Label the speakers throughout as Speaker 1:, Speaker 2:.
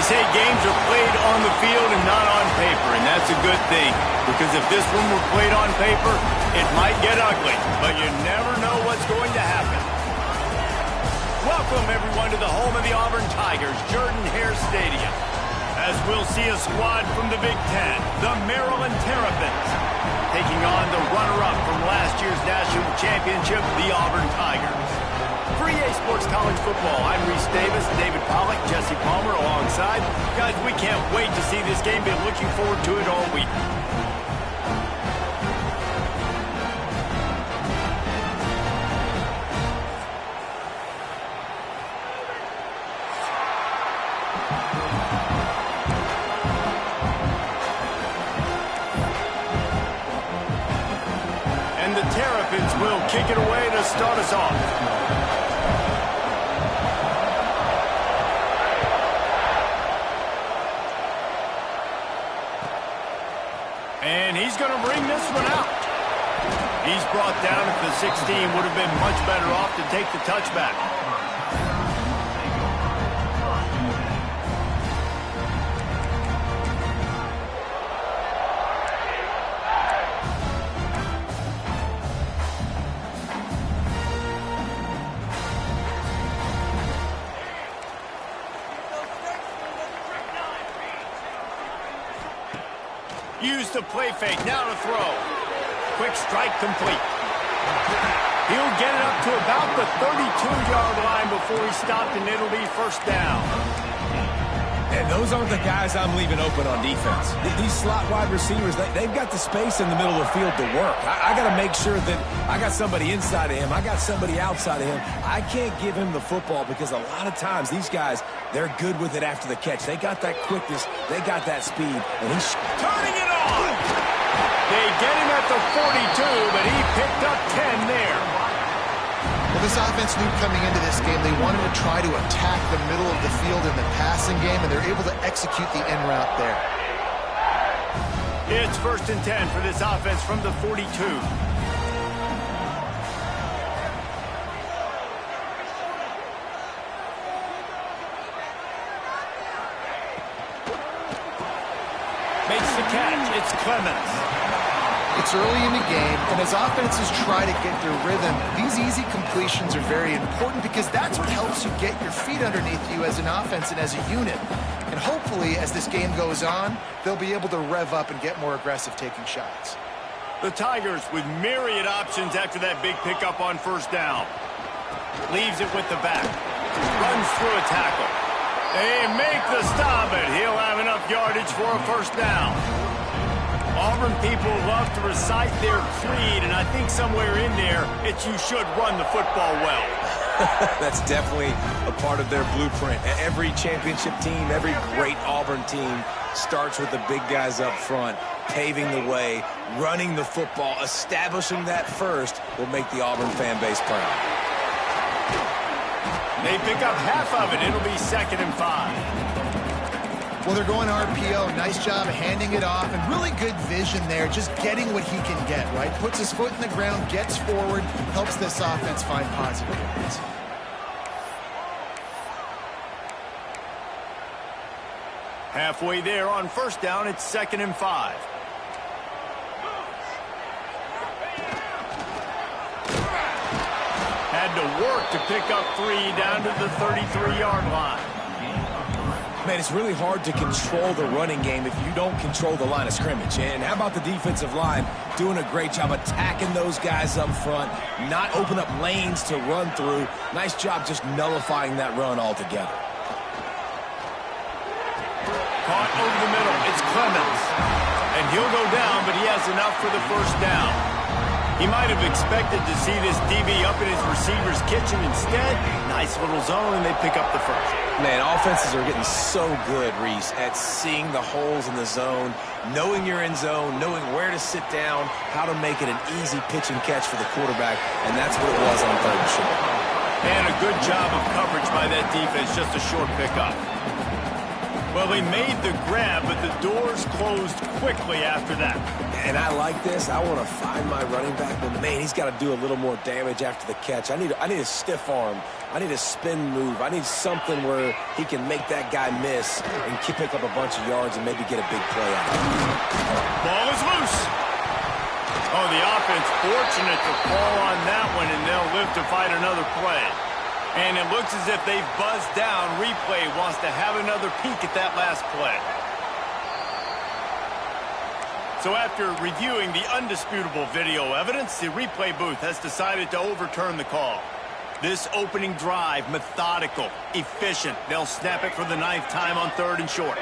Speaker 1: say games are played on the field and not on paper, and that's a good thing. Because if this one were played on paper, it might get ugly. But you never know what's going to happen. Welcome, everyone, to the home of the Auburn Tigers, Jordan-Hare Stadium. As we'll see a squad from the Big Ten, the Maryland Terrapins, taking on the runner-up from last year's national championship, the Auburn Tigers. For EA Sports College Football, I'm Reese Davis, David Pollack, Jesse Palmer alongside. Guys, we can't wait to see this game. Been looking forward to it all week. And the Terrapins will kick it away to start us off. And he's going to bring this one out. He's brought down at the 16. Would have been much better off to take the touchback. Use the play fake, now to throw. Quick strike complete. He'll get it up to about the 32-yard line before he's stopped, and it'll be first down.
Speaker 2: And those aren't the guys I'm leaving open on defense. These slot wide receivers, they've got the space in the middle of the field to work. I got to make sure that I got somebody inside of him. I got somebody outside of him. I can't give him the football because a lot of times these guys, they're good with it after the catch. They got that quickness. They got that speed. And he's
Speaker 1: turning it on. They get him at the 42, but he picked up 10 there.
Speaker 3: Well, this offense knew coming into this game they wanted to try to attack the middle of the field in the passing game, and they're able to execute the in route there.
Speaker 1: It's 1st and 10 for this offense from the 42. Makes the catch. It's Clemens.
Speaker 3: It's early in the game, and as offenses try to get their rhythm, these easy completions are very important because that's what helps you get your feet underneath you as an offense and as a unit. And hopefully, as this game goes on, they'll be able to rev up and get more aggressive taking shots.
Speaker 1: The Tigers with myriad options after that big pickup on first down. Leaves it with the back. Runs through a tackle. They make the stop, and he'll have enough yardage for a first down. Auburn people love to recite their creed, and I think somewhere in there, it's you should run the football well.
Speaker 2: That's definitely a part of their blueprint. Every championship team, every great Auburn team starts with the big guys up front, paving the way, running the football, establishing that first will make the Auburn fan base proud.
Speaker 1: They pick up half of it. It'll be 2nd and 5.
Speaker 3: Well, they're going RPO. Nice job of handing it off, and really good vision there, just getting what he can get, right? Puts his foot in the ground, gets forward, helps this offense find positive points.
Speaker 1: Halfway there on first down, it's 2nd and 5. Had to work to pick up 3 down to the 33-yard line.
Speaker 2: Man, it's really hard to control the running game if you don't control the line of scrimmage. And how about the defensive line doing a great job attacking those guys up front, not open up lanes to run through. Nice job just nullifying that run altogether.
Speaker 1: Caught over the middle. It's Clemens. And he'll go down, but he has enough for the first down. He might have expected to see this DB up in his receiver's kitchen. Instead, nice little zone, and they pick up the first.
Speaker 2: Man, offenses are getting so good, Reese, at seeing the holes in the zone, knowing you're in zone, knowing where to sit down, how to make it an easy pitch and catch for the quarterback, and that's what it was on 3rd and short.
Speaker 1: And a good job of coverage by that defense, just a short pickup. Well, he made the grab, but the door's closed quickly after that.
Speaker 2: And I like this. I want to find my running back, but man, he's got to do a little more damage after the catch. I need a stiff arm. I need a spin move. I need something where he can make that guy miss and pick up a bunch of yards and maybe get a big play out of it.
Speaker 1: Ball is loose. Oh, the offense fortunate to fall on that one, and they'll live to fight another play. And it looks as if they've buzzed down. Replay wants to have another peek at that last play. So after reviewing the undisputable video evidence, the replay booth has decided to overturn the call. This opening drive, methodical, efficient. They'll snap it for the 9th time on 3rd and short.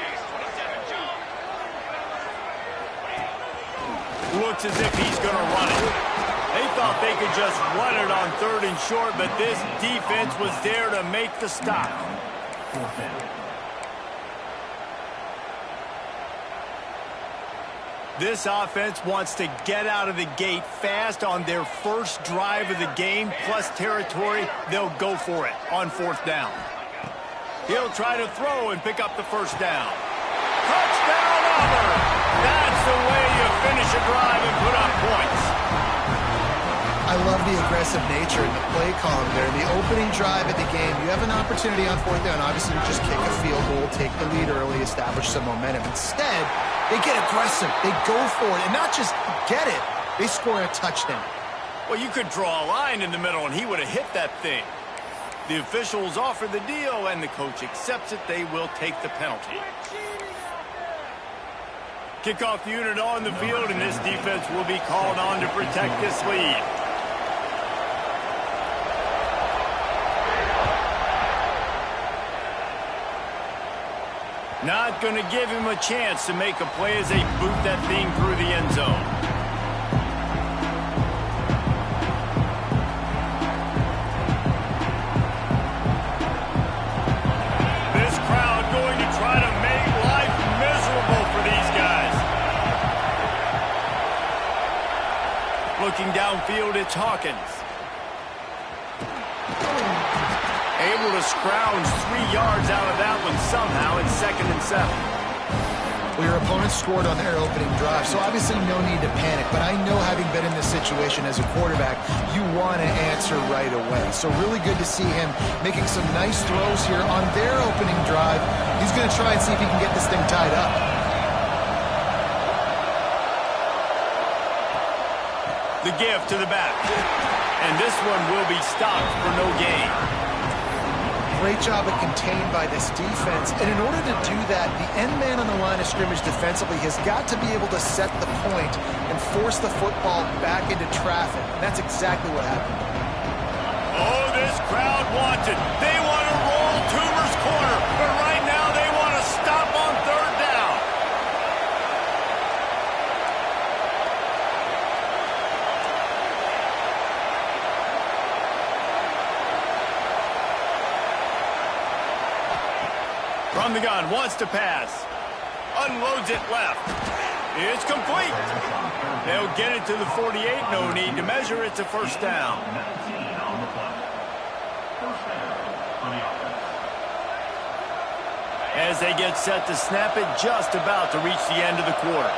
Speaker 1: Looks as if he's going to run it. They thought they could just run it on 3rd and short, but this defense was there to make the stop. This offense wants to get out of the gate fast on their first drive of the game, plus territory. They'll go for it on 4th down. He'll try to throw and pick up the 1st down. Touchdown, Auburn! That's the way you finish a drive and put up points.
Speaker 3: I love the aggressive nature in the play column there. The opening drive of the game, you have an opportunity on 4th down, obviously, to just kick a field goal, take the lead early, establish some momentum. Instead, they get aggressive. They go for it, and not just get it, they score a touchdown.
Speaker 1: Well, you could draw a line in the middle, and he would have hit that thing. The officials offer the deal, and the coach accepts it. They will take the penalty. Kickoff unit on the field, and this defense will be called on to protect this lead. Not going to give him a chance to make a play as they boot that thing through the end zone. This crowd going to try to make life miserable for these guys. Looking downfield, it's Hawkins. Able to scrounge 3 yards out of that one somehow in 2nd and 7.
Speaker 3: Well, your opponent scored on their opening drive, so obviously no need to panic. But I know, having been in this situation as a quarterback, you want to answer right away. So really good to see him making some nice throws here on their opening drive. He's going to try and see if he can get this thing tied up.
Speaker 1: The give to the back. And this one will be stopped for no gain.
Speaker 3: Great job of contained by this defense. And in order to do that, the end man on the line of scrimmage defensively has got to be able to set the point and force the football back into traffic. And that's exactly what happened.
Speaker 1: Oh, this crowd wants it. They want to roll Toomer's corner, but right now they want to stop on 3rd down. From the gun, wants to pass. Unloads it left. It's complete. They'll get it to the 48. No need to measure. It's a 1st down. As they get set to snap it, just about to reach the end of the quarter.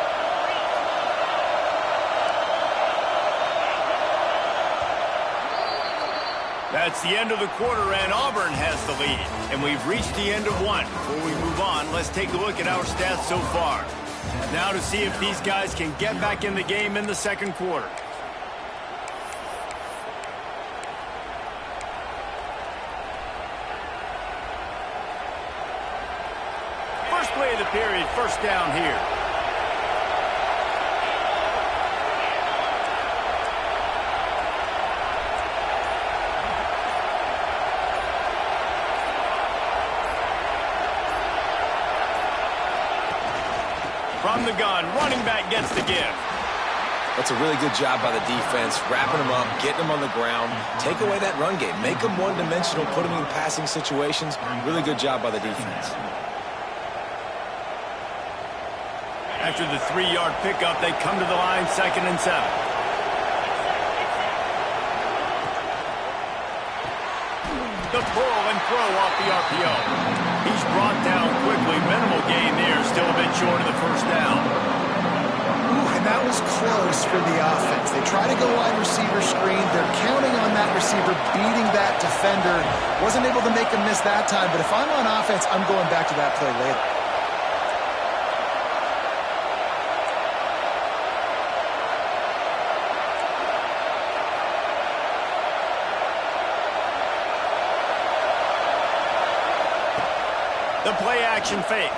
Speaker 1: That's the end of the quarter, and Auburn has the lead. And we've reached the end of one. Before we move on, let's take a look at our stats so far. Now to see if these guys can get back in the game in the 2nd quarter. First play of the period, 1st down here. From the gun, running back gets the give.
Speaker 2: That's a really good job by the defense, wrapping them up, getting them on the ground, take away that run game, make them one-dimensional, put them in passing situations. Really good job by the defense.
Speaker 1: After the 3-yard pickup, they come to the line, 2nd and 7. The pull, and throw off the RPO. He's brought down quickly. Minimal gain there. Still a bit short of the first down.
Speaker 3: Ooh, and that was close for the offense. They try to go wide receiver screen. They're counting on that receiver beating that defender. Wasn't able to make him miss that time, but if I'm on offense, I'm going back to that play later.
Speaker 1: The play-action fake.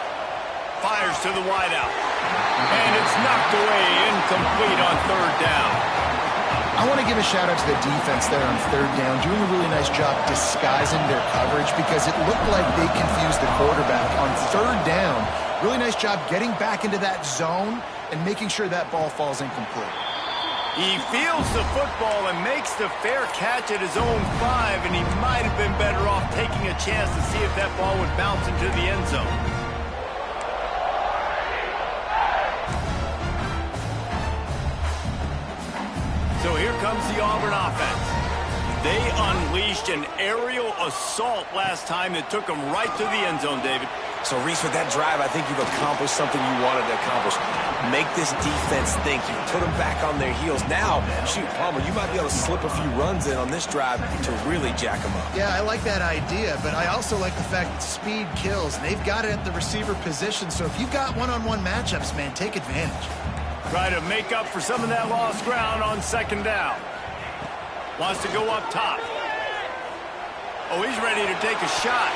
Speaker 1: Fires to the wideout. And it's knocked away, incomplete on third down.
Speaker 3: I want to give a shout-out to the defense there on third down, doing a really nice job disguising their coverage because it looked like they confused the quarterback on third down. Really nice job getting back into that zone and making sure that ball falls incomplete.
Speaker 1: He fields the football and makes the fair catch at his own 5, and he might have been better off taking a chance to see if that ball would bounce into the end zone. So here comes the Auburn offense. They unleashed an aerial assault last time that took them right to the end zone, David.
Speaker 2: So, Reese, with that drive, I think you've accomplished something you wanted to accomplish. Make this defense think. You put them back on their heels. Now, shoot, Palmer, you might be able to slip a few runs in on this drive to really jack them up.
Speaker 3: Yeah, I like that idea, but I also like the fact that speed kills. They've got it at the receiver position, so if you've got one-on-one matchups, man, take advantage.
Speaker 1: Try to make up for some of that lost ground on second down. Wants to go up top. Oh, he's ready to take a shot.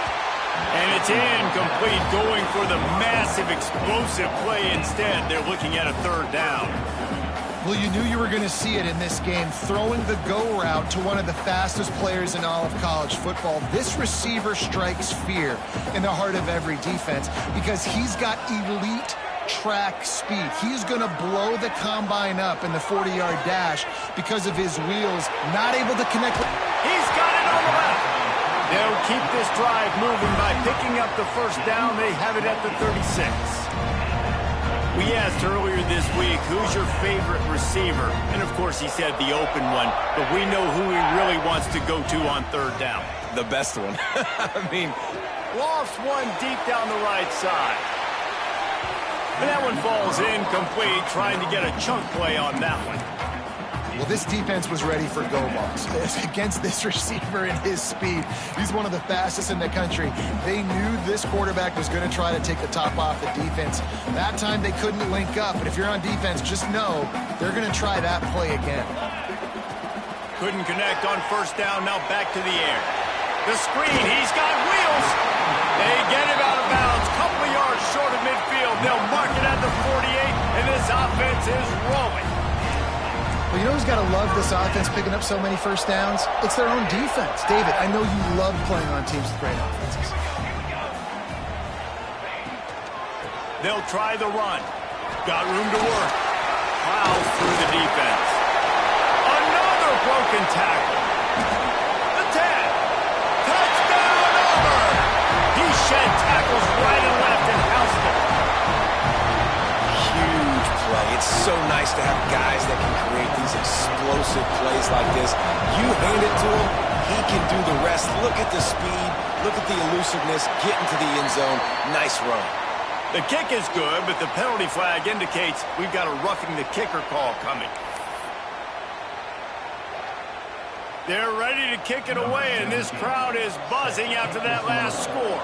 Speaker 1: And it's incomplete, going for the massive explosive play instead. They're looking at a third down.
Speaker 3: Well, you knew you were going to see it in this game, throwing the go route to one of the fastest players in all of college football. This receiver strikes fear in the heart of every defense because he's got elite track speed. He's going to blow the combine up in the 40-yard dash because of his wheels, not able to connect.
Speaker 1: He's got it on the left. They'll keep this drive moving by picking up the first down. They have it at the 36. We asked earlier this week, who's your favorite receiver? And, of course, he said the open one, but we know who he really wants to go to on third down.
Speaker 2: The best one. I mean,
Speaker 1: lost one deep down the right side. And that one falls incomplete, trying to get a chunk play on that one.
Speaker 3: Well, this defense was ready for go balls against this receiver and his speed. He's one of the fastest in the country. They knew this quarterback was going to try to take the top off the defense. That time they couldn't link up, but if you're on defense, just know they're going to try that play again.
Speaker 1: Couldn't connect on first down, now back to the air. The screen, he's got wheels. They get him out of bounds, couple of yards short of midfield. They'll mark it at the 48, and this offense is rolling.
Speaker 3: Well, you know who's got to love this offense picking up so many first downs? It's their own defense. David, I know you love playing on teams with great offenses.
Speaker 1: They'll try the run. Got room to work. Plows through the defense. Another broken tackle. The 10. Touchdown, Auburn! He shed tackles right and left and housed them.
Speaker 2: huge play. It's so nice to have guys that can create these explosive plays like this. You hand it to him, he can do the rest. Look at the speed. Look at the elusiveness. Get into the end zone. Nice run.
Speaker 1: The kick is good, but the penalty flag indicates we've got a roughing the kicker call coming. They're ready to kick it away, and this crowd is buzzing after that last score.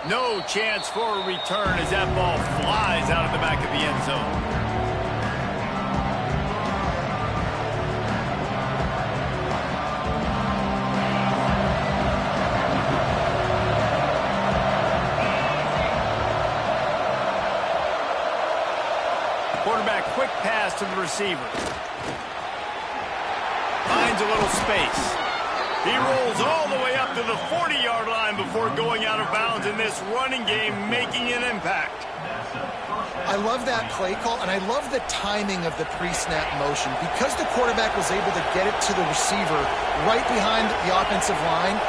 Speaker 1: No chance for a return as that ball flies out of the back of the end zone. Quarterback, quick pass to the receiver. Finds a little space. He rolls all the way up to the 40-yard line before going out of bounds in this running game, making an impact.
Speaker 3: I love that play call, and I love the timing of the pre-snap motion. Because the quarterback was able to get it to the receiver right behind the offensive line,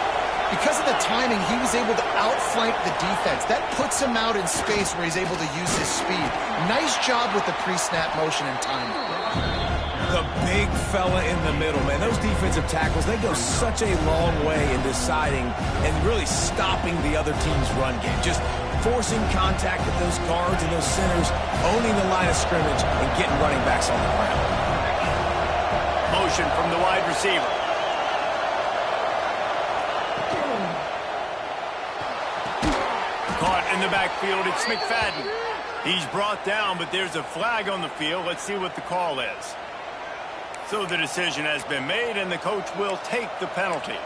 Speaker 3: because of the timing, he was able to outflank the defense. That puts him out in space where he's able to use his speed. Nice job with the pre-snap motion and timing.
Speaker 2: The big fella in the middle, man. Those defensive tackles, they go such a long way in deciding and really stopping the other team's run game. Just forcing contact with those guards and those centers, owning the line of scrimmage, and getting running backs on the ground.
Speaker 1: Motion from the wide receiver. Caught in the backfield, it's McFadden. He's brought down, but there's a flag on the field. Let's see what the call is. So the decision has been made, and the coach will take the penalty.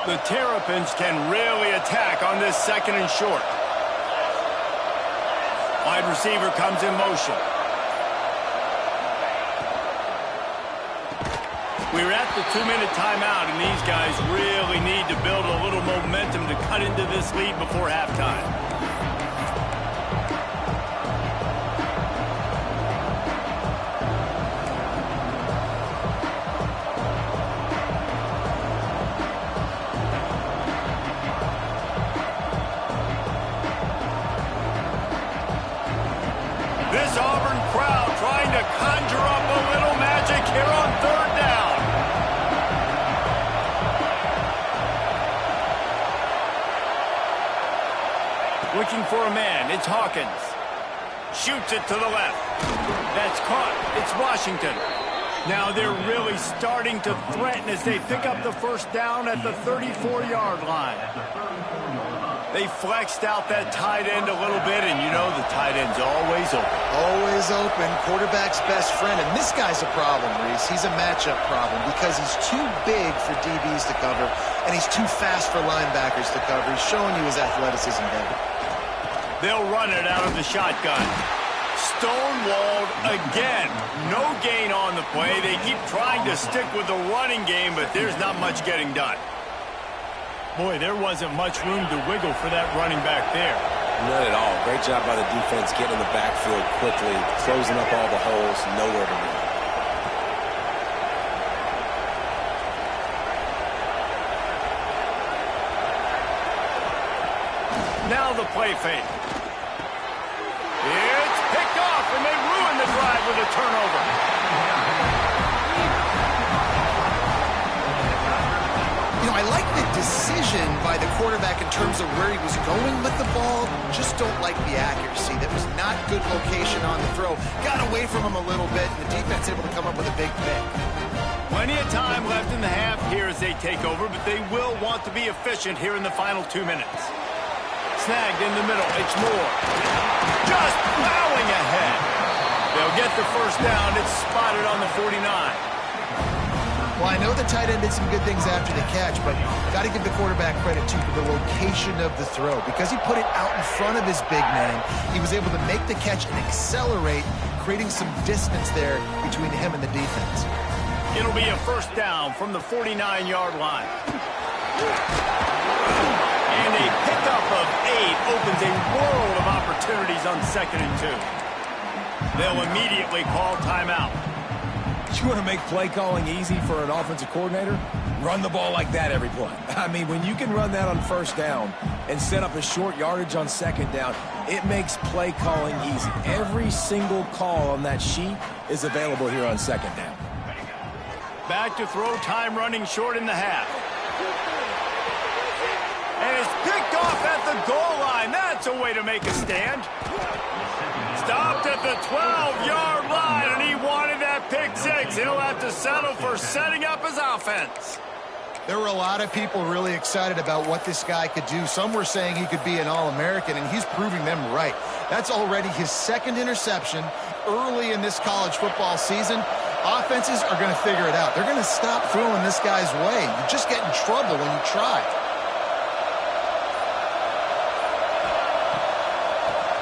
Speaker 1: The Terrapins can really attack on this second and short. Wide receiver comes in motion. We're at the 2-minute timeout, and these guys really need to build a little momentum to cut into this lead before halftime. This Auburn crowd trying to conjure up a little magic here on third down. Looking for a man, it's Hawkins. Shoots it to the left. That's caught. It's Washington. Now they're really starting to threaten as they pick up the first down at the 34-yard line. They flexed out that tight end a little bit, and you know the tight end's always open.
Speaker 3: Always open. Quarterback's best friend. And this guy's a problem, Reese. He's a matchup problem because he's too big for DBs to cover, and he's too fast for linebackers to cover. He's showing you his athleticism there.
Speaker 1: They'll run it out of the shotgun. Stonewalled again. No gain on the play. They keep trying to stick with the running game, but there's not much getting done. Boy, there wasn't much room to wiggle for that running back there.
Speaker 2: None at all. Great job by the defense getting in the backfield quickly, closing up all the holes, nowhere to go.
Speaker 1: Now the play fake. It's picked off, and they ruin the drive with a turnover.
Speaker 3: You know, I like the decision by the quarterback in terms of where he was going with the ball. Just don't like the accuracy. That was not good location on the throw. Got away from him a little bit, and the defense able to come up with a big pick.
Speaker 1: Plenty of time left in the half here as they take over, but they will want to be efficient here in the final 2 minutes. Snagged in the middle. It's Moore. Just plowing ahead. They'll get the first down. It's spotted on the 49.
Speaker 3: Well, I know the tight end did some good things after the catch, but got to give the quarterback credit, too, for the location of the throw. Because he put it out in front of his big man, he was able to make the catch and accelerate, creating some distance there between him and the defense.
Speaker 1: It'll be a first down from the 49-yard line. And a pickup of 8 opens a world of opportunities on 2nd and 2. They'll immediately call timeout.
Speaker 2: You want to make play calling easy for an offensive coordinator? Run the ball like that every play. I mean, when you can run that on first down and set up a short yardage on second down, it makes play calling easy. Every single call on that sheet is available here on second down.
Speaker 1: Back to throw, time running short in the half. And it's picked off at the goal line. That's a way to make a stand. Stopped at the 12-yard line, and he wanted that pick six. He'll have to settle for setting up his offense.
Speaker 3: There were a lot of people really excited about what this guy could do. Some were saying he could be an All-American, and he's proving them right. That's already his second interception early in this college football season. Offenses are going to figure it out. They're going to stop throwing this guy's way. You just get in trouble when you try.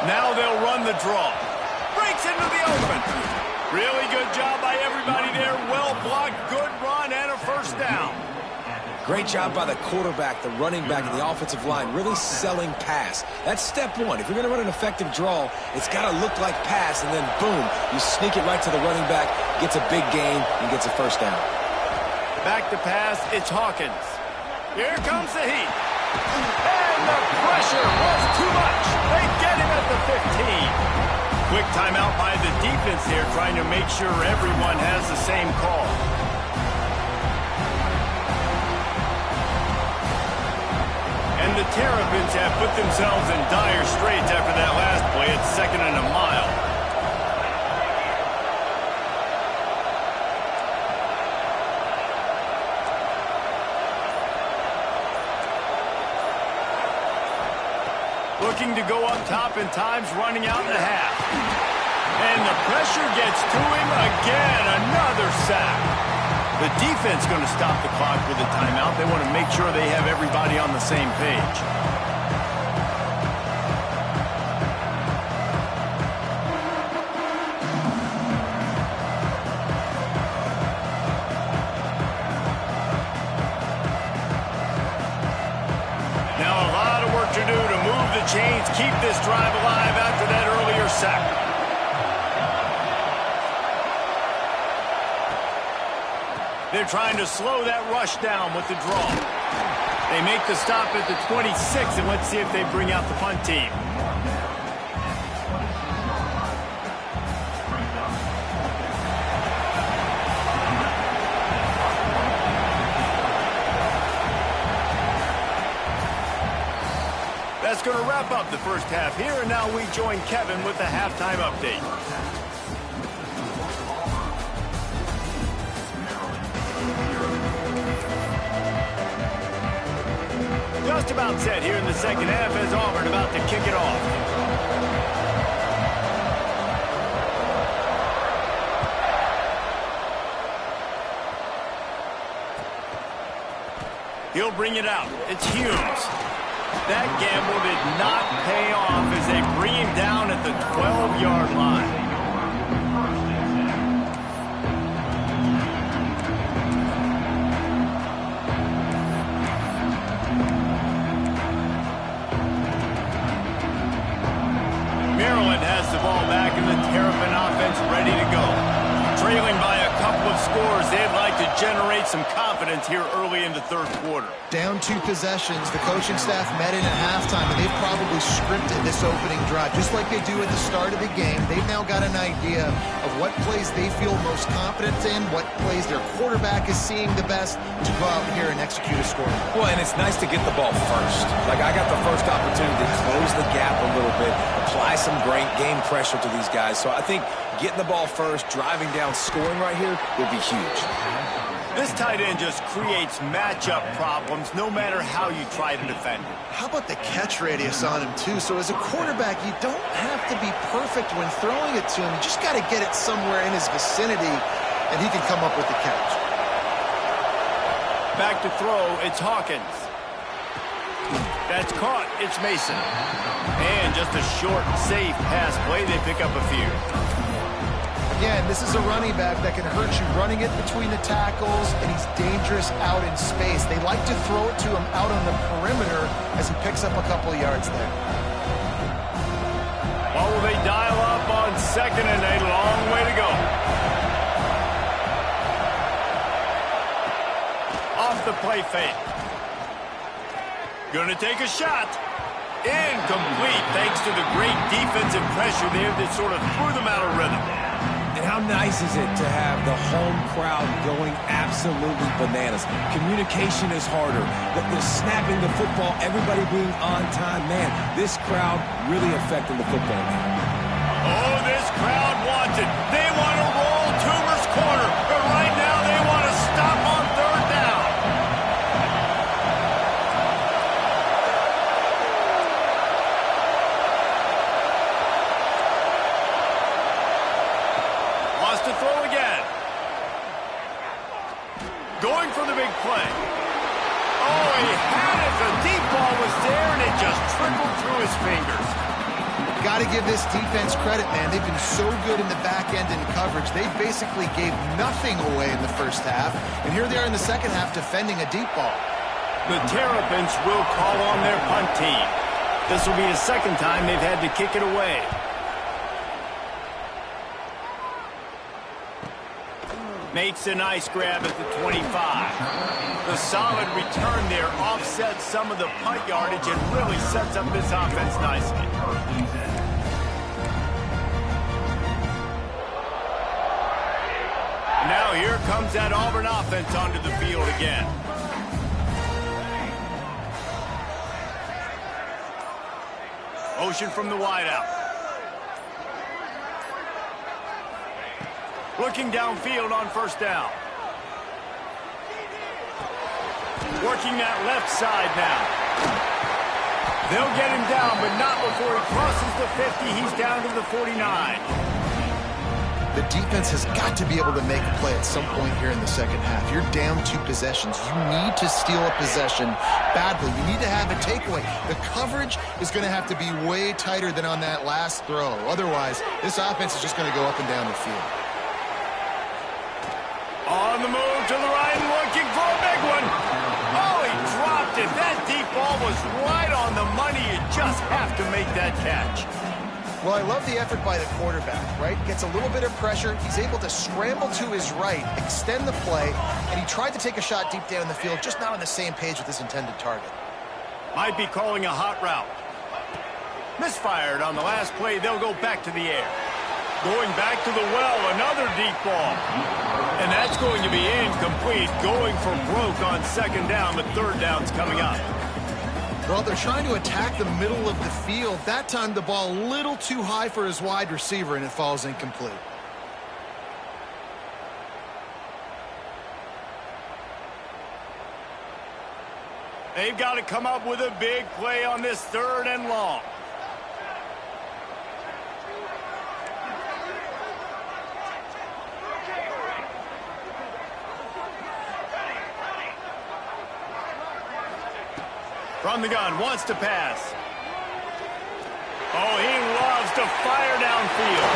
Speaker 1: Now they'll run the draw. Breaks into the open. Really good job by everybody there. Well blocked, good run, and a first down.
Speaker 2: Great job by the quarterback, the running back, and the offensive line, really selling pass. That's step one. If you're going to run an effective draw, it's got to look like pass, and then boom, you sneak it right to the running back, gets a big gain, and gets a first down.
Speaker 1: Back to pass, it's Hawkins. Here comes the heat. And the pressure was too much. They get him at the 15. Quick timeout by the defense there, trying to make sure everyone has the same call. And the Terrapins have put themselves in dire straits after that last play at 2nd and a mile. Looking to go up top, and time's running out in the half. And the pressure gets to him again. Another sack. The defense going to stop the clock with a timeout. They want to make sure they have everybody on the same page. Now a lot of work to do to move the chains, keep this drive alive after that earlier sack. They're trying to slow that rush down with the draw. They make the stop at the 26, and let's see if they bring out the punt team. That's going to wrap up the first half here, and now we join Kevin with the halftime update. Just about set here in the second half as Auburn about to kick it off. He'll bring it out. It's Humes. That gamble did not pay off as they bring him down at the 12-yard line. Maryland has the ball back and the Terrapin offense ready to go. Trailing by a couple of scores, they'd like to generate some confidence here early in the third quarter.
Speaker 3: Down 2 possessions, the coaching staff met in at halftime, and they've probably scripted this opening drive. Just like they do at the start of the game, they've now got an idea of what plays they feel most confident in, what plays their quarterback is seeing the best to go out here and execute a score.
Speaker 2: Well, and it's nice to get the ball first. Like, I got the first opportunity to close the gap a little bit, apply some great game pressure to these guys. So I think getting the ball first, driving down, scoring right here will be huge.
Speaker 1: This tight end just creates matchup problems no matter how you try to defend it.
Speaker 3: How about the catch radius on him, too? So as a quarterback, you don't have to be perfect when throwing it to him. You just got to get it somewhere in his vicinity, and he can come up with the catch.
Speaker 1: Back to throw, it's Hawkins. That's caught, it's Mason. And just a short, safe pass play, they pick up a few.
Speaker 3: Again, this is a running back that can hurt you running it between the tackles, and he's dangerous out in space. They like to throw it to him out on the perimeter as he picks up a couple of yards there.
Speaker 1: Well, will they dial up on 2nd and a long way to go? Off the play fake. Gonna take a shot. Incomplete, thanks to the great defensive pressure there that sort of threw them out of rhythm.
Speaker 2: And how nice is it to have the home crowd going absolutely bananas? Communication is harder. The snapping the football, everybody being on time. Man, this crowd really affecting the football game.
Speaker 1: Oh, this crowd wants it. They want to roll Toomer's corner, but right now they want to stop on 3rd down. To throw again. Going for the big play. Oh, he had it. The deep ball was there, and it just trickled through his fingers.
Speaker 3: Got to give this defense credit, man. They've been so good in the back end in coverage. They basically gave nothing away in the first half, and here they are in the second half defending a deep ball.
Speaker 1: The Terrapins will call on their punt team. This will be the second time they've had to kick it away. Makes a nice grab at the 25. The solid return there offsets some of the punt yardage and really sets up this offense nicely. Now here comes that Auburn offense onto the field again. Motion from the wideout. Looking downfield on first down. Working that left side now. They'll get him down, but not before he crosses the 50. He's down to the 49.
Speaker 3: The defense has got to be able to make a play at some point here in the second half. You're down 2 possessions. You need to steal a possession badly. You need to have a takeaway. The coverage is going to have to be way tighter than on that last throw. Otherwise, this offense is just going to go up and down the field.
Speaker 1: On the move to the right and looking for a big one. Oh, he dropped it. That deep ball was right on the money. You just have to make that catch.
Speaker 3: Well, I love the effort by the quarterback, right? Gets a little bit of pressure. He's able to scramble to his right, extend the play, and he tried to take a shot deep down the field, just not on the same page with his intended target.
Speaker 1: Might be calling a hot route. Misfired on the last play. They'll go back to the air. Going back to the well, another deep ball. And that's going to be incomplete. Going for broke on second down, but third down's coming up.
Speaker 3: Well, they're trying to attack the middle of the field. That time the ball a little too high for his wide receiver, and it falls incomplete.
Speaker 1: They've got to come up with a big play on this third and long. From the gun, wants to pass. Oh, he loves to fire downfield.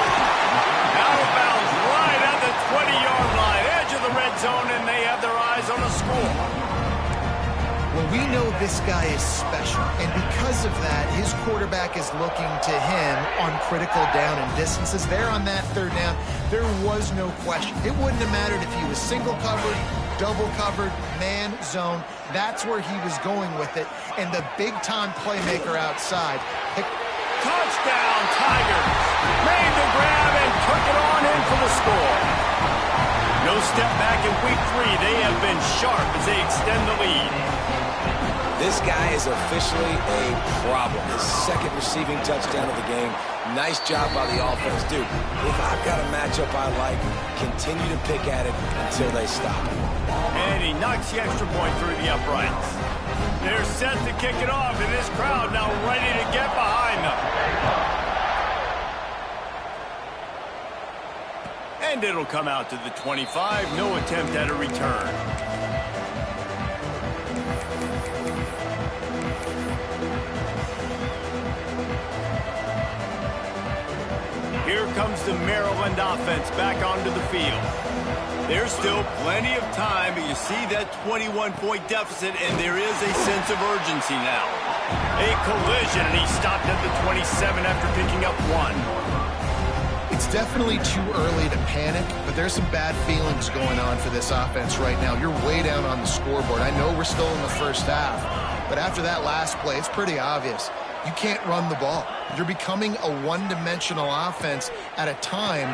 Speaker 1: Out of bounds, right at the 20-yard line, edge of the red zone, and they have their eyes on a score.
Speaker 3: Well, we know this guy is special, and because of that, his quarterback is looking to him on critical down and distances. There on that third down, there was no question. It wouldn't have mattered if he was single covered, double covered, man, zone. That's where he was going with it. And the big-time playmaker outside.
Speaker 1: Touchdown, Tigers. Made the grab and took it on in for the score. No step back in week 3. They have been sharp as they extend the lead.
Speaker 2: This guy is officially a problem. His second receiving touchdown of the game. Nice job by the offense. Dude, if I've got a matchup I like, continue to pick at it until they stop.
Speaker 1: And he knocks the extra point through the uprights. They're set to kick it off, and this crowd now ready to get behind them. And it'll come out to the 25. No attempt at a return. Here comes the Maryland offense back onto the field. There's still plenty of time, but you see that 21-point deficit, and there is a sense of urgency now. A collision, and he stopped at the 27 after picking up 1.
Speaker 3: It's definitely too early to panic, but there's some bad feelings going on for this offense right now. You're way down on the scoreboard. I know we're still in the first half, but after that last play, it's pretty obvious. You can't run the ball. You're becoming a one-dimensional offense at a time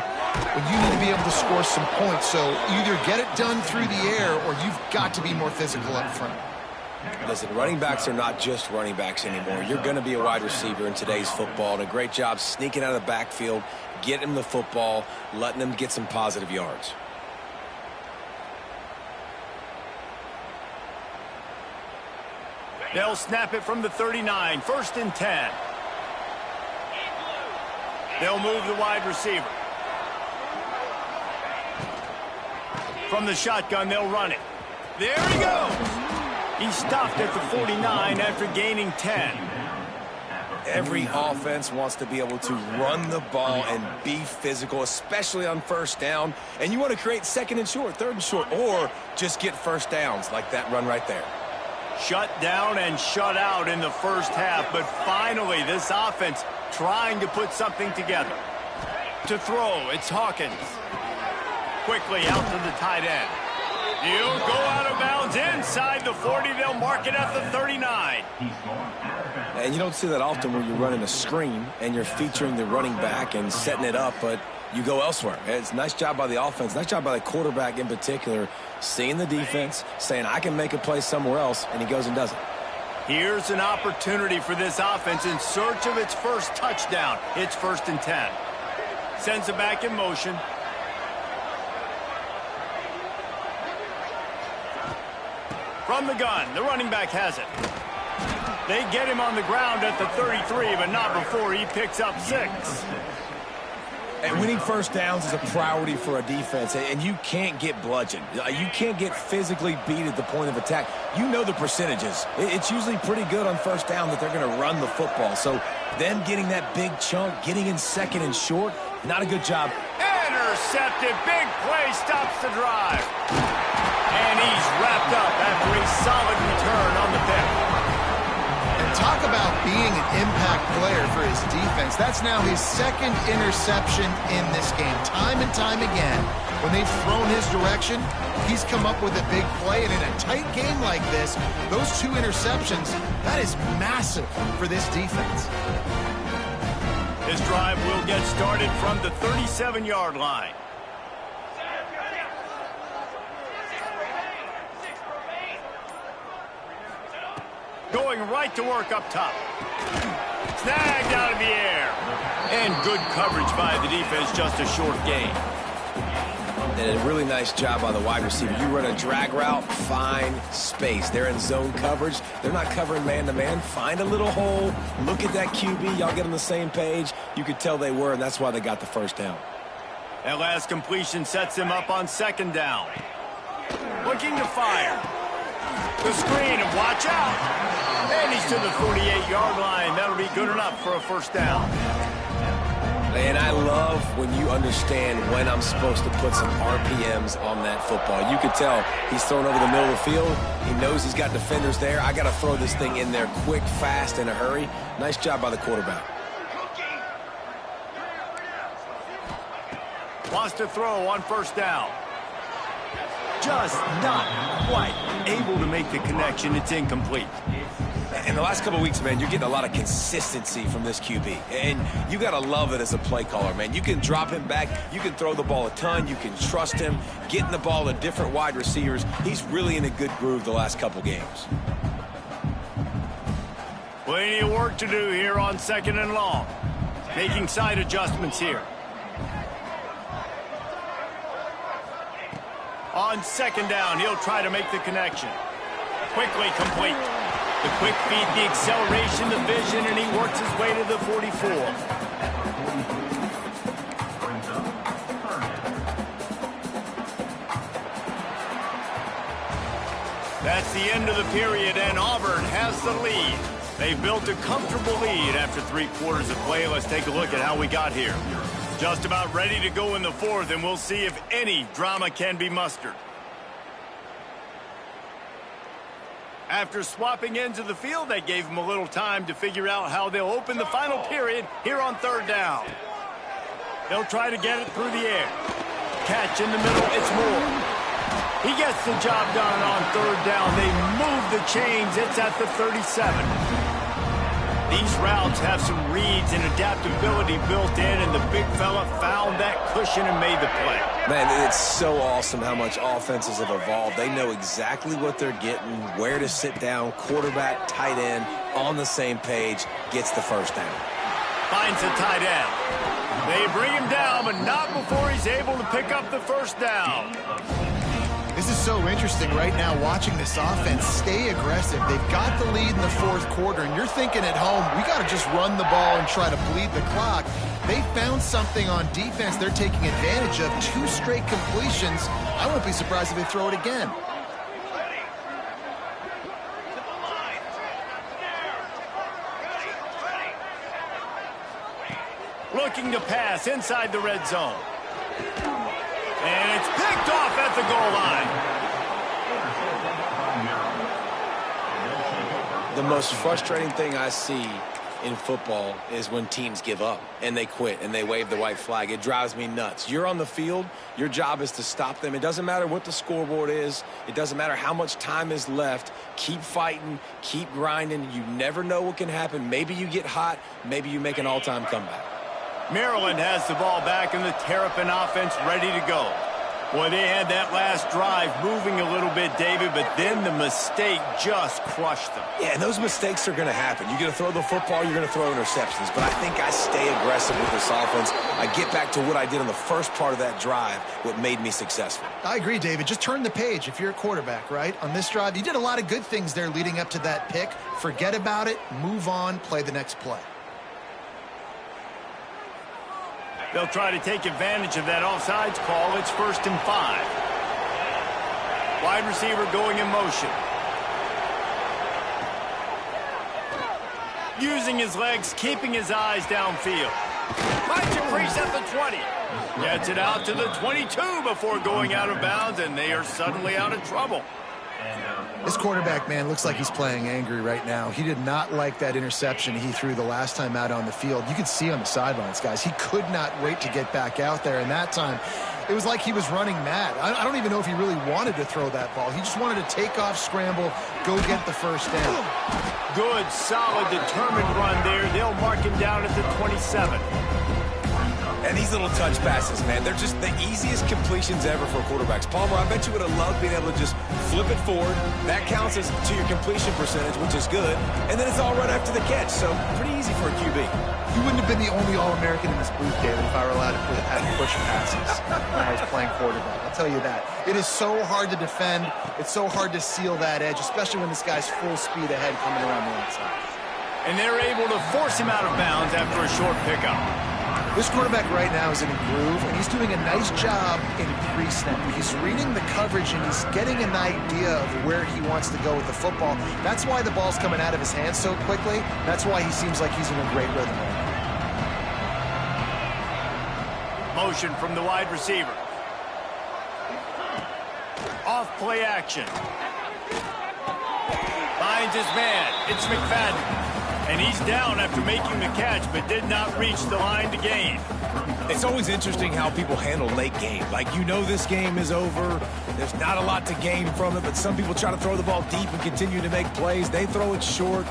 Speaker 3: when you need to be able to score some points. So either get it done through the air or you've got to be more physical up front.
Speaker 2: Listen, running backs are not just running backs anymore. You're going to be a wide receiver in today's football, and a great job sneaking out of the backfield, getting them the football, letting them get some positive yards.
Speaker 1: They'll snap it from the 39, 1st and 10. They'll move the wide receiver. From the shotgun, they'll run it. There he goes. He stopped at the 49 after gaining 10.
Speaker 2: Every offense wants to be able to run the ball and be physical, especially on first down. And you want to create 2nd and short, 3rd and short, or just get first downs like that run right there.
Speaker 1: Shut down and shut out in the first half, but finally this offense trying to put something together. To throw, it's Hawkins. quickly out to the tight end. He'll go out of bounds inside the 40. They'll mark it at the 39.
Speaker 2: And you don't see that often where you're running a screen and you're featuring the running back and setting it up, but you go elsewhere. It's a nice job by the offense, nice job by the quarterback in particular, seeing the defense, saying I can make a play somewhere else, and he goes and does it.
Speaker 1: Here's an opportunity for this offense in search of its first touchdown. It's 1st and 10. Sends it back in motion. From the gun, the running back has it. They get him on the ground at the 33, but not before he picks up 6.
Speaker 2: And winning first downs is a priority for a defense, and you can't get bludgeoned. You can't get physically beat at the point of attack. You know the percentages. It's usually pretty good on first down that they're going to run the football. So them getting that big chunk, getting in second and short, not a good job.
Speaker 1: Intercepted. Big play stops the drive. And he's wrapped up after a solid return on the pick.
Speaker 3: Talk about being an impact player for his defense. That's now his 2nd interception in this game. Time and time again, when they've thrown his direction, he's come up with a big play. And in a tight game like this, those 2 interceptions, that is massive for this defense.
Speaker 1: This drive will get started from the 37-yard line. Going right to work up top. Snagged out of the air. And good coverage by the defense, just a short gain.
Speaker 2: And a really nice job by the wide receiver. You run a drag route, find space. They're in zone coverage. They're not covering man-to-man. Find a little hole. Look at that QB. Y'all get on the same page. You could tell they were, and that's why they got the first down.
Speaker 1: That last completion sets him up on 2nd down. Looking to fire. The screen, and watch out. And he's to the 48-yard line. That'll be good enough for a first down.
Speaker 2: And I love when you understand when I'm supposed to put some RPMs on that football. You could tell he's thrown over the middle of the field. He knows he's got defenders there. I got to throw this thing in there quick, fast, in a hurry. Nice job by the quarterback.
Speaker 1: Wants to throw on 1st down. Just not quite able to make the connection. It's incomplete.
Speaker 2: In the last couple of weeks, man, you're getting a lot of consistency from this QB. And you got to love it as a play caller, man. You can drop him back. You can throw the ball a ton. You can trust him. Getting the ball to different wide receivers. He's really in a good groove the last couple games.
Speaker 1: Plenty of work to do here on 2nd and long. Making side adjustments here. On 2nd down, he'll try to make the connection. Quickly complete. The quick feed, the acceleration, the vision, and he works his way to the 44. That's the end of the period, and Auburn has the lead. They've built a comfortable lead after 3 quarters of play. Let's take a look at how we got here. Just about ready to go in the 4th, and we'll see if any drama can be mustered. After swapping ends of the field, they gave him a little time to figure out how they'll open the final period here on 3rd down. They'll try to get it through the air. Catch in the middle, it's Moore. He gets the job done on 3rd down. They move the chains. It's at the 37. These routes have some reads and adaptability built in, and the big fella found that cushion and made the play.
Speaker 2: Man, it's so awesome how much offenses have evolved. They know exactly what they're getting, where to sit down, quarterback, tight end, on the same page, gets the first down.
Speaker 1: Finds the tight end. They bring him down, but not before he's able to pick up the first down.
Speaker 3: This is so interesting right now watching this offense stay aggressive. They've got the lead in the 4th quarter, and you're thinking at home, we got to just run the ball and try to bleed the clock. They found something on defense they're taking advantage of. 2 straight completions. I won't be surprised if they throw it again.
Speaker 1: Looking to pass inside the red zone. And it's picked off at the goal line.
Speaker 2: The most frustrating thing I see in football is when teams give up and they quit and they wave the white flag. It drives me nuts. You're on the field. Your job is to stop them. It doesn't matter what the scoreboard is. It doesn't matter how much time is left. Keep fighting. Keep grinding. You never know what can happen. Maybe you get hot. Maybe you make an all-time comeback.
Speaker 1: Maryland has the ball back and the Terrapin offense ready to go. Boy, they had that last drive moving a little bit, David, but then the mistake just crushed them.
Speaker 2: Yeah, and those mistakes are going to happen. You're going to throw the football, you're going to throw interceptions. But I think I stay aggressive with this offense. I get back to what I did on the first part of that drive, what made me successful.
Speaker 3: I agree, David. Just turn the page if you're a quarterback, right? On this drive, you did a lot of good things there leading up to that pick. Forget about it, move on, play the next play.
Speaker 1: They'll try to take advantage of that offsides call. It's 1st and 5. Wide receiver going in motion. Using his legs, keeping his eyes downfield. Finds a crease at the 20. Gets it out to the 22 before going out of bounds, and they are suddenly out of trouble.
Speaker 3: This quarterback, man, looks like he's playing angry right now. He did not like that interception he threw the last time out on the field. You can see on the sidelines, guys. He could not wait to get back out there, and that time it was like he was running mad. I don't even know if he really wanted to throw that ball. He just wanted to take off, scramble, go get the first down.
Speaker 1: Good, solid, determined run there. They'll mark him down at the 27.
Speaker 2: And these little touch passes, man, they're just the easiest completions ever for quarterbacks. Palmer, I bet you would have loved being able to just flip it forward. That counts as to your completion percentage, which is good. And then it's all right after the catch, so pretty easy for a QB.
Speaker 3: You wouldn't have been the only All-American in this booth, David, if I were allowed to push passes when I was playing quarterback. I'll tell you that. It is so hard to defend. It's so hard to seal that edge, especially when this guy's full speed ahead coming around the outside.
Speaker 1: And they're able to force him out of bounds after a short pickup.
Speaker 3: This quarterback right now is in a groove, and he's doing a nice job in pre-snap. He's reading the coverage, and he's getting an idea of where he wants to go with the football. That's why the ball's coming out of his hands so quickly. That's why he seems like he's in a great rhythm right now.
Speaker 1: Motion from the wide receiver. Off play action. Finds his man. It's McFadden. And he's down after making the catch, but did not reach the line to gain.
Speaker 2: It's always interesting how people handle late game. Like, you know this game is over. There's not a lot to gain from it, but some people try to throw the ball deep and continue to make plays. They throw it short.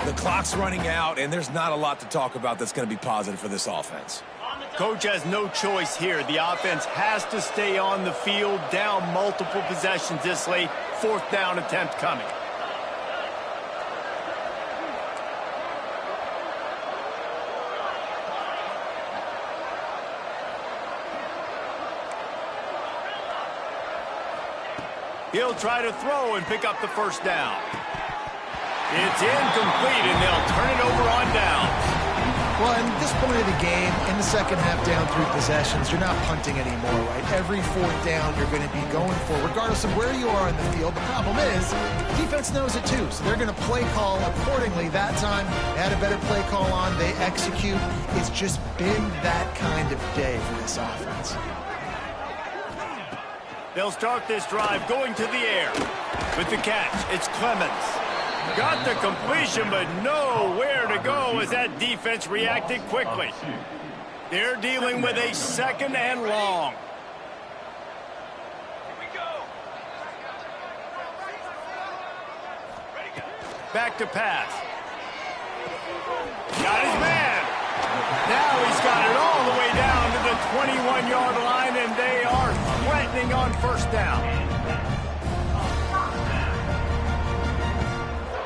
Speaker 2: The clock's running out, and there's not a lot to talk about that's going to be positive for this offense.
Speaker 1: Coach has no choice here. The offense has to stay on the field, down multiple possessions this late. 4th down attempt coming. He'll try to throw and pick up the first down. It's incomplete, and they'll turn it over on downs.
Speaker 3: Well, at this point of the game, in the second half down 3 possessions, you're not punting anymore, right? Every 4th down you're going to be going for, regardless of where you are in the field. The problem is, defense knows it too, so they're going to play call accordingly. That time, they had a better play call on. They execute. It's just been that kind of day for this offense.
Speaker 1: They'll start this drive going to the air. With the catch, it's Clemens. Got the completion, but nowhere to go as that defense reacted quickly. They're dealing with a 2nd and long. Back to pass. Got his man. Now he's got it all the way down to the 21-yard line, and they are threatening on 1st down.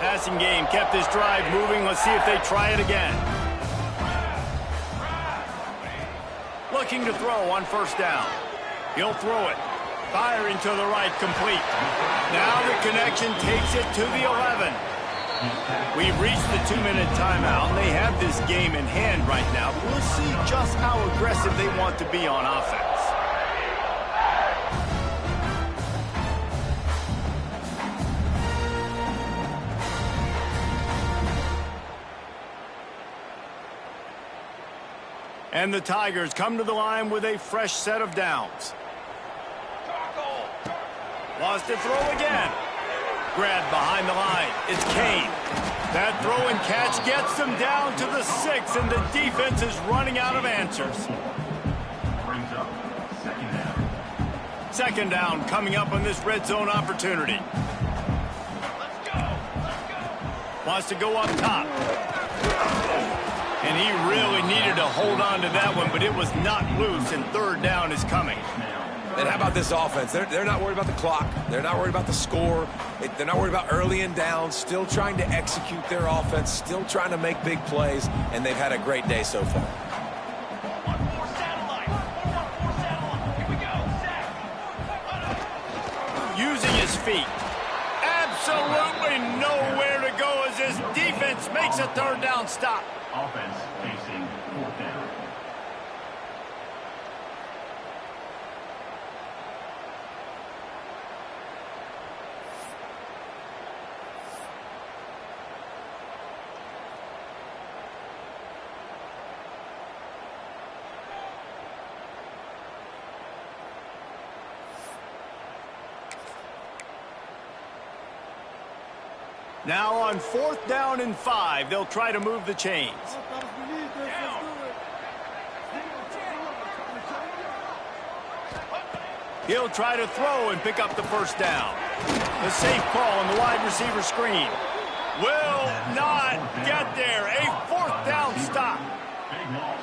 Speaker 1: Passing game kept this drive moving. Let's see if they try it again. Looking to throw on 1st down. He'll throw it. Firing to the right, complete. Now the connection takes it to the 11. We've reached the 2-minute timeout, and they have this game in hand right now. But we'll see just how aggressive they want to be on offense. And the Tigers come to the line with a fresh set of downs. Wants to throw again. Grabbed behind the line. It's Kane. That throw and catch gets them down to the 6, and the defense is running out of answers.
Speaker 4: Brings up second down.
Speaker 1: Second down coming up on this red zone opportunity. Wants to go up top. And he really needed to hold on to that one, but it was not loose, and third down is coming.
Speaker 2: And how about this offense? They're not worried about the clock. They're not worried about the score. They're not worried about early and down. Still trying to execute their offense. Still trying to make big plays. And they've had a great day so far.
Speaker 1: Using his feet. Absolutely nowhere to go as his defense makes a third down stop.
Speaker 4: Offense facing fourth down.
Speaker 1: Now on 4th down and 5, they'll try to move the chains. He'll try to throw and pick up the first down. The safe call on the wide receiver screen. Will not get there. A 4th down stop.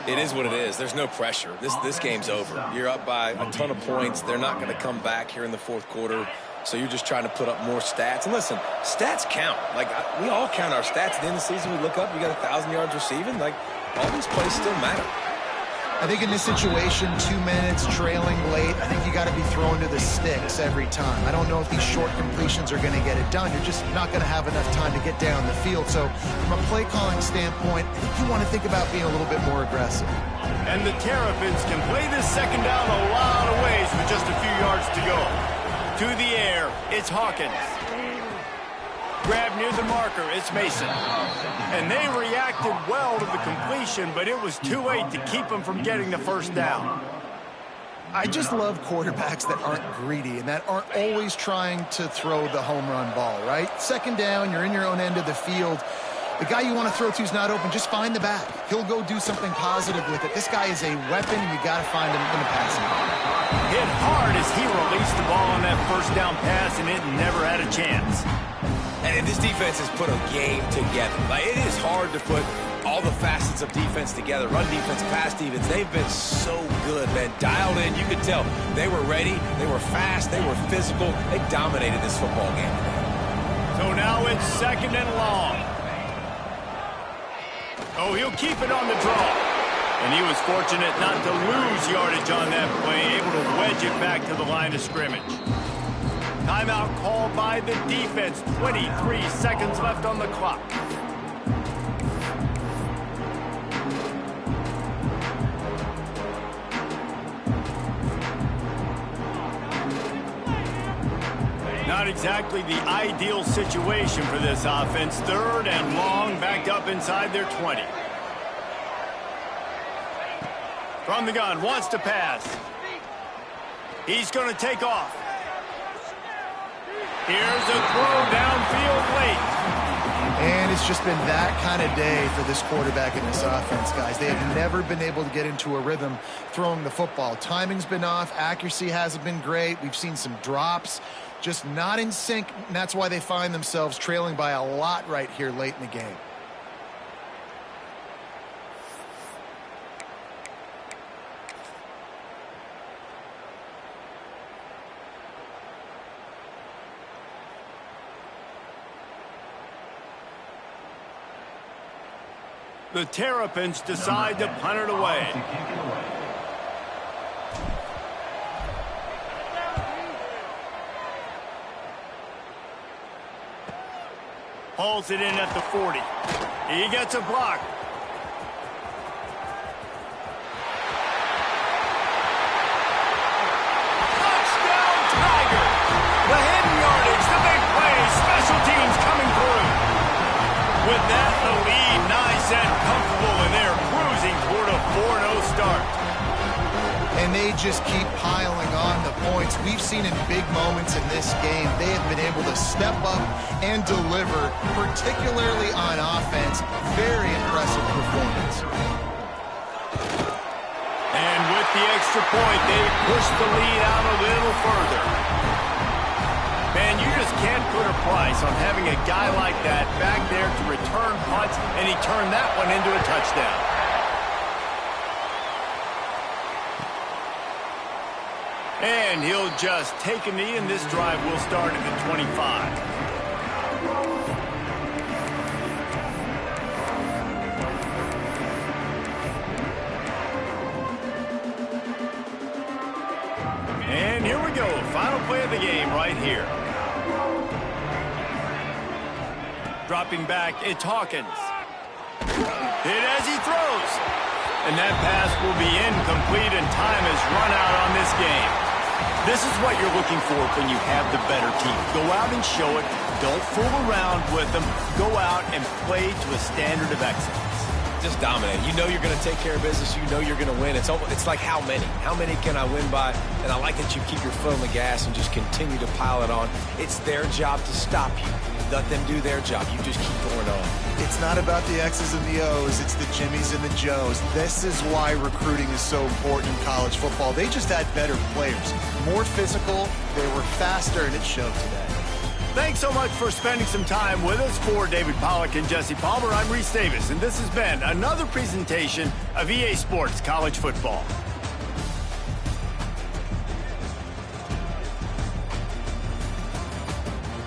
Speaker 2: It is what it is. There's no pressure. This game's over. You're up by a ton of points. They're not going to come back here in the fourth quarter. So you're just trying to put up more stats. And listen, stats count. Like, we all count our stats. At the end of the season, we look up, you got 1,000 yards receiving. Like, all these plays still matter.
Speaker 3: I think in this situation, 2 minutes, trailing late, I think you got to be throwing to the sticks every time. I don't know if these short completions are going to get it done. You're just not going to have enough time to get down the field. So from a play calling standpoint, I think you want to think about being a little bit more aggressive.
Speaker 1: And the Terrapins can play this second down a lot of ways with just a few yards to go. To the air, it's Hawkins. Grab near the marker, it's Mason. And they reacted well to the completion, but it was too late to keep them from getting the first down.
Speaker 3: I just love quarterbacks that aren't greedy and that aren't always trying to throw the home run ball, right? Second down, you're in your own end of the field. The guy you want to throw to is not open. Just find the back. He'll go do something positive with it. This guy is a weapon, and you got to find him in the passing game.
Speaker 1: Hit hard as he released the ball on that first down pass, and it never had a chance.
Speaker 2: And this defense has put a game together. Like, it is hard to put all the facets of defense together. Run defense, pass defense. They've been so good, man. Dialed in. You could tell they were ready. They were fast. They were physical. They dominated this football game.
Speaker 1: So now it's second and long. Oh, he'll keep it on the draw. And he was fortunate not to lose yardage on that play, able to wedge it back to the line of scrimmage. Timeout called by the defense. 23 seconds left on the clock. Not exactly the ideal situation for this offense. Third and long, backed up inside their 20. From the gun, wants to pass. He's going to take off. Here's a throw downfield late.
Speaker 3: And it's just been that kind of day for this quarterback and this offense, guys. They have never been able to get into a rhythm throwing the football. Timing's been off. Accuracy hasn't been great. We've seen some drops. Just not in sync, and that's why they find themselves trailing by a lot right here late in the game.
Speaker 1: The Terrapins decide to punt it away. Hauls it in at the 40. He gets a block. Touchdown, Tigers! The hidden yardage, the big play, special teams coming through. With that, the lead nice and comfortable, and they're cruising toward a 4-0 start.
Speaker 3: And they they just keep piling on the points. We've seen in big moments in this game, they have been able to step up and deliver, particularly on offense. Very impressive performance.
Speaker 1: And with the extra point, they push the lead out a little further. Man, you just can't put a price on having a guy like that back there to return punts, and he turned that one into a touchdown. And he'll just take a knee, and this drive will start at the 25. And here we go, final play of the game right here. Dropping back, it's Hawkins. Hit as he throws. And that pass will be incomplete, and time has run out on this game. This is what you're looking for when you have the better team. Go out and show it. Don't fool around with them. Go out and play to a standard of excellence.
Speaker 2: Just dominate. You know you're going to take care of business. You know you're going to win. It's like how many? How many can I win by? And I like that you keep your foot on the gas and just continue to pile it on. It's their job to stop you. Let them do their job. You just keep going on.
Speaker 3: It's not about the X's and the O's. It's the Jimmies and the Joes. This is why recruiting is so important in college football. They just had better players. More physical. They were faster, and it showed today.
Speaker 1: Thanks so much for spending some time with us. For David Pollack and Jesse Palmer, I'm Reese Davis, and this has been another presentation of EA Sports College Football.